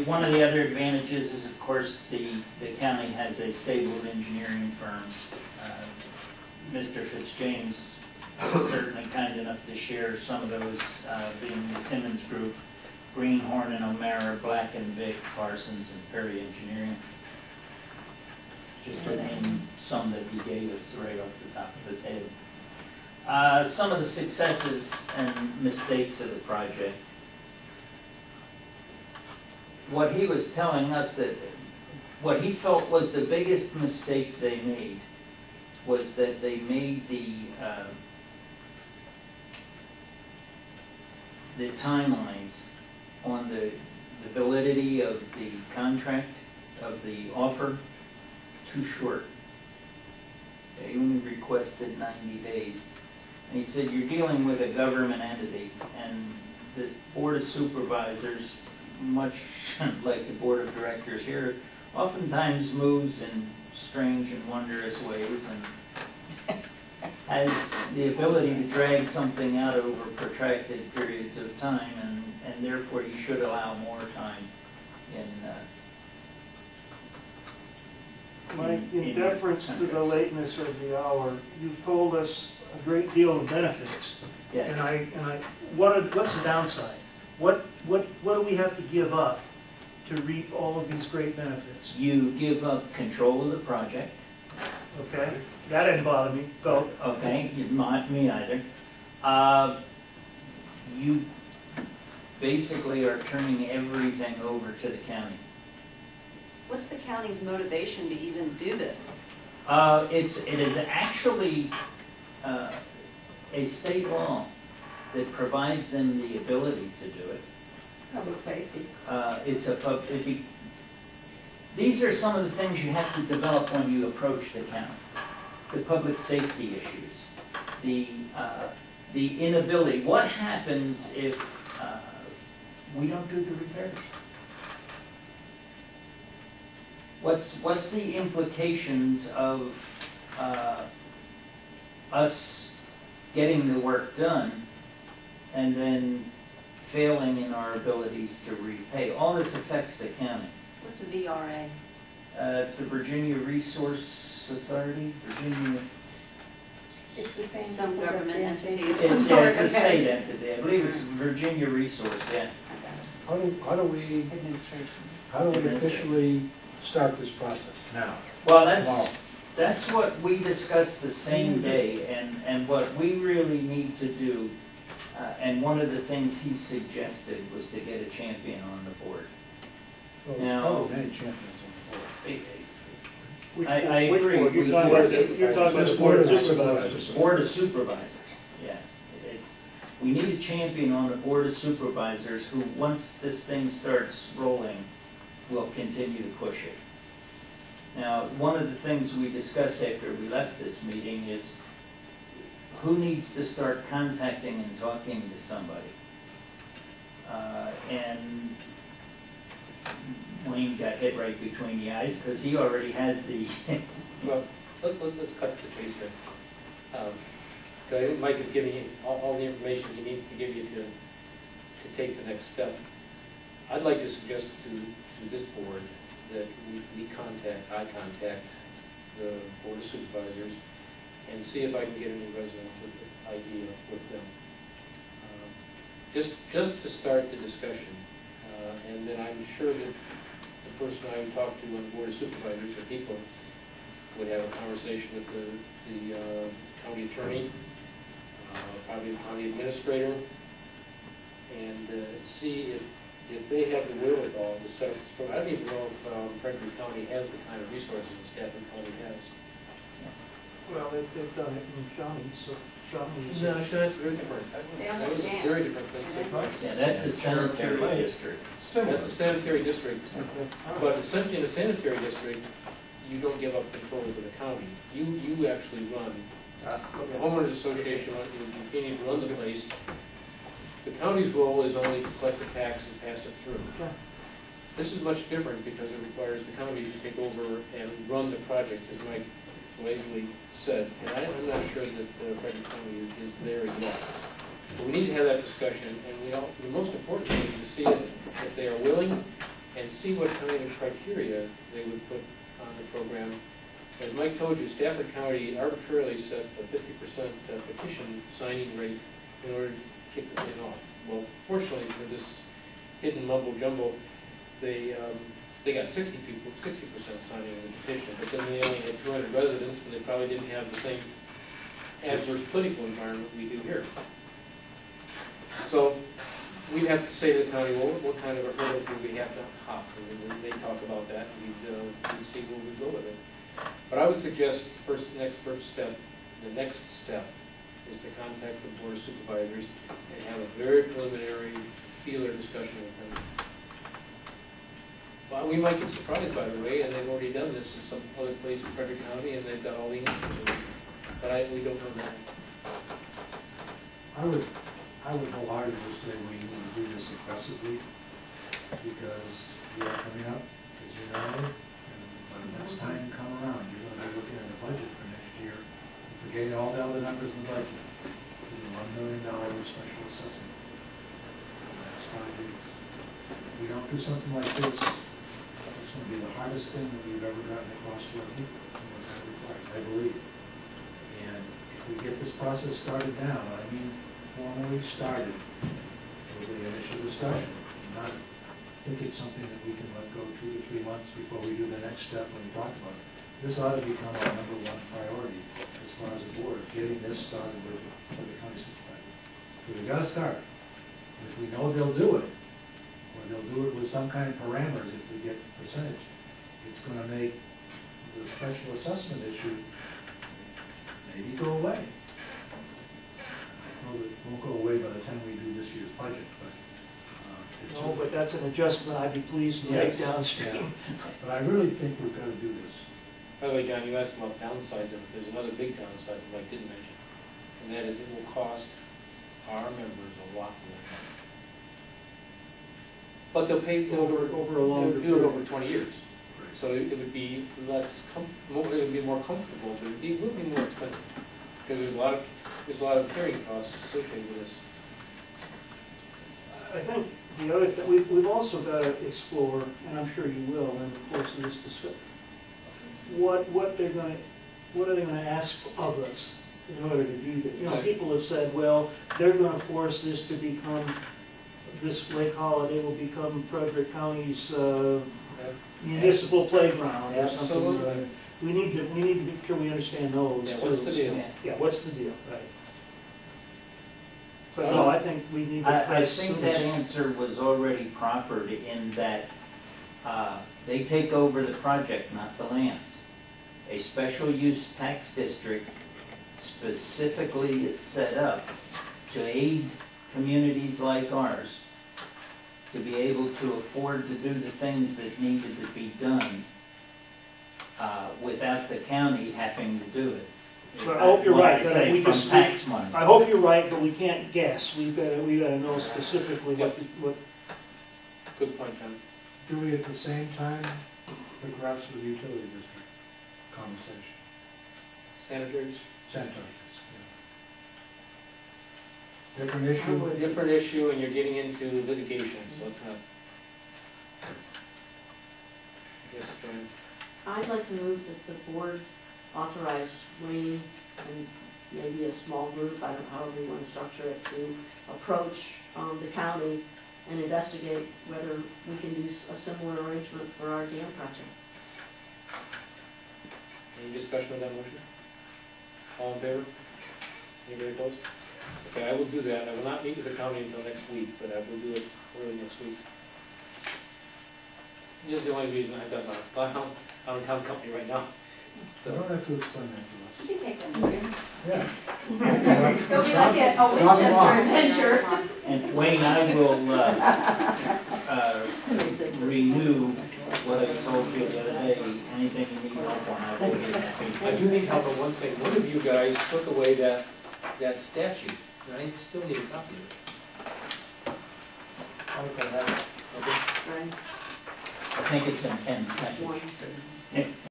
One of the other advantages is, of course, the county has a stable of engineering firms. Mr. Fitzjames is certainly kind enough to share some of those, being the Timmons Group, Greenhorn and O'Mara, Black and Vic, Parsons, and Perry Engineering. Just to name some that he gave us right off the top of his head. Some of the successes and mistakes of the project. What he was telling us that what he felt was the biggest mistake they made was that they made the timelines on the validity of the contract, of the offer, too short. They only requested 90 days. And he said, you're dealing with a government entity, and this Board of Supervisors, much like the Board of Directors here, oftentimes moves in strange and wondrous ways and has the ability to drag something out over protracted periods of time, and therefore you should allow more time in deference to the lateness of the hour, you've told us a great deal of benefits. Yes. And what's the downside? What do we have to give up to reap all of these great benefits? You give up control of the project. Okay, that didn't bother me. Go. Okay, not me either. You basically are turning everything over to the county. What's the county's motivation to even do this? It is actually a state law that provides them the ability to do it. Public safety. These are some of the things you have to develop when you approach the county. The public safety issues, the inability. What happens if we don't do the repairs? What's the implications of us getting the work done and then failing in our abilities to repay? All this affects the county. What's a VRA? It's the Virginia Resource Authority, Virginia. It's the same. Some government entity. It's a state entity. I believe it's Virginia Resource. Yeah. How do we officially start this process now? Well, that's what we discussed the same day, and what we really need to do. And one of the things he suggested was to get a champion on the board. Well, Now, many champions on the board. I agree. You're talking about the Board of Supervisors. Board of Supervisors, yeah. We need a champion on the Board of Supervisors who, once this thing starts rolling, will continue to push it. Now, one of the things we discussed after we left this meeting is who needs to start contacting and talking to somebody. And Wayne got hit right between the eyes because he already has the... Well, let's cut to the chase here. I think Mike has given you all the information he needs to give you to take the next step. I'd like to suggest to this board that I contact the Board of Supervisors and see if I can get any resonance with this idea with them. Just to start the discussion, and then I'm sure that the person I would talk to on the Board of Supervisors or people would have a conversation with the county attorney, probably the county administrator, and see if they have the wherewithal to set up this program. I don't even know if Frederick County has the kind of resources that Stafford County has. Well, they've done it in Shawnee, so Shawnee is... No, Shawnee's very different. They That was understand. very different things. Yeah, that's a sanitary district. That's a sanitary district, but essentially in a sanitary district, you don't give up control over the county. You actually run, the homeowners association, you continue to run the place. The county's role is only to collect the tax and pass it through. This is much different because it requires the county to take over and run the project, as Mike amazingly said. And I'm not sure that Frederick County is there yet. But we need to have that discussion, and the most important thing is to see if they willing, and see what kind of criteria they would put on the program. As Mike told you, Stafford County arbitrarily set a 50% petition signing rate in order to kick the thing off. Well, fortunately for this hidden mumbo jumbo, they got 60% signing the petition, but then they only had 200 residents, and they probably didn't have the same adverse political environment we do here. So we'd have to say to the county, well, what kind of a hurdle do we have to hop? And they talk about that, and we'd see where we go with it. But I would suggest the next step is to contact the Board of Supervisors and have a very preliminary feeler discussion with them. Well, we might get surprised, by the way, and they've already done this in some other place in Frederick County, and they've got all the answers. But we don't know that. I would wholeheartedly say we need to do this aggressively, because we are coming up, as you know, and by the next time you come around, you're gonna be looking at a budget for next year, and forgetting all the other numbers in the budget. There's a $1 million special assessment for the next 5 years. If we don't do something like this, it's gonna be the hardest thing that we've ever gotten across to our people, and we're gonna require, I believe. And if we get this process started now, I mean formally started with the initial discussion, not think it's something that we can let go 2 to 3 months before we do the next step when we talk about it. This ought to become our #1 priority as far as the board, getting this started with the county supervisor. So we gotta start. And if we know they'll do it, or they'll do it with some kind of parameters if we get percentage, it's gonna make the special assessment issue maybe go away. I know that it won't go away by the time we do this year's budget, but it's... No, but that's an adjustment I'd be pleased to make Yes. downstream. Yeah. But I really think we've got to do this. By the way, John, you asked about downsides, and there's another big downside that Mike didn't mention, and that is it will cost our members a lot more money. But they'll pay Over a longer they'll do it period. over 20 years. So it would be it would be more comfortable, but it will be more expensive, because there's a lot of carrying costs associated with this. I think the other thing, we've also got to explore, and I'm sure you will in the course of this discussion, what are they going to ask of us in order to do this? You know, Okay. people have said, well, they're going to force this to become, this Lake Holiday will become Frederick County's municipal playground or something. Absolutely. We need to make sure we understand those. Yeah, what's too. the deal? Yeah, what's the deal, right? But no, I think we need to. I think that answer was already proffered in that they take over the project, not the lands. A special use tax district specifically is set up to aid communities like ours to be able to afford to do the things that needed to be done without the county having to do it. But I hope you're right, When I that say we from just- tax money. I hope you're right, but we can't guess. We've got to know specifically what. Good point, John. Do we at the same time progress with the utility district conversation? Sanitaries, Sanitary. Different issue? different issue, and you're getting into litigation, so it's not. Yes, Joanne? I'd like to move that the board authorize Wayne and maybe a small group, I don't know, however you want to structure it, to approach the county and investigate whether we can do a similar arrangement for our dam project. Any discussion on that motion? All in favor? Anybody opposed? Okay, I will do that. I will not meet with the county until next week, but I will do it early next week. This is the only reason I've got I'm a town company right now. You don't So, have to explain that to us. You can take them with you. Yeah. It'll be like a Winchester adventure. And Wayne, I will renew what I told you the other day. Anything you need help on, I will be happy. I do need help on one thing. One of you guys took away that statute, and I still need a copy of it. Right? I think it's in Ken's package. One.